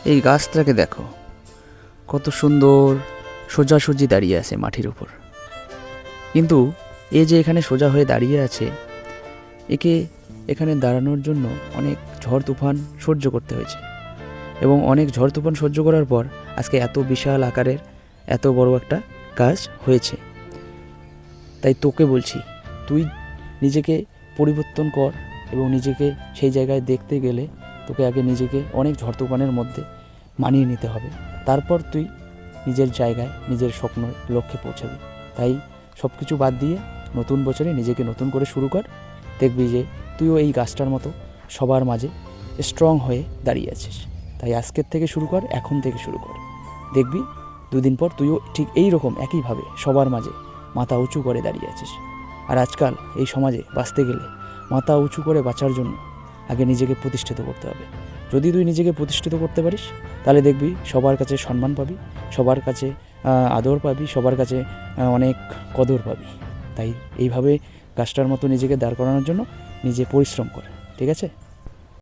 এই গাছটাকে দেখো, কত সুন্দর সোজাসুজি দাঁড়িয়ে আছে মাটির উপর। কিন্তু এ যে এখানে সোজা হয়ে দাঁড়িয়ে আছে, একে এখানে দাঁড়ানোর জন্য অনেক ঝড় তুফান সহ্য করতে হয়েছে, এবং অনেক ঝড় তুফান সহ্য করার পর আজকে এত বিশাল আকারের এত বড় একটা গাছ হয়েছে। তাই তোকে বলছি, তুই নিজেকে পরিবর্তন কর, এবং নিজেকে সেই জায়গায় দেখতে গেলে তোকে আগে নিজেকে অনেক ঝড় তুফানের মধ্যে মানিয়ে নিতে হবে, তারপর তুই নিজের জায়গায় নিজের স্বপ্ন লক্ষ্যে পৌঁছাবি। তাই সব কিছু বাদ দিয়ে নতুন বছরে নিজেকে নতুন করে শুরু কর। দেখবি যে তুইও এই গাছটার মতো সবার মাঝে স্ট্রং হয়ে দাঁড়িয়ে আছিস। তাই আজকের থেকে শুরু কর, এখন থেকে শুরু কর। দেখবি দুদিন পর তুইও ঠিক এই রকম একইভাবে সবার মাঝে মাথা উঁচু করে দাঁড়িয়ে আছিস। আর আজকাল এই সমাজে বাঁচতে গেলে মাথা উঁচু করে বাঁচার জন্য আগে নিজেকে প্রতিষ্ঠিত করতে হবে। যদি তুই নিজেকে প্রতিষ্ঠিত করতে পারিস, তাহলে দেখবি সবার কাছে সম্মান পাবি, সবার কাছে আদর পাবি, সবার কাছে অনেক কদর পাবি। তাই এইভাবে গাছটার মতো নিজেকে দাঁড় করানোর জন্য নিজে পরিশ্রম কর, ঠিক আছে?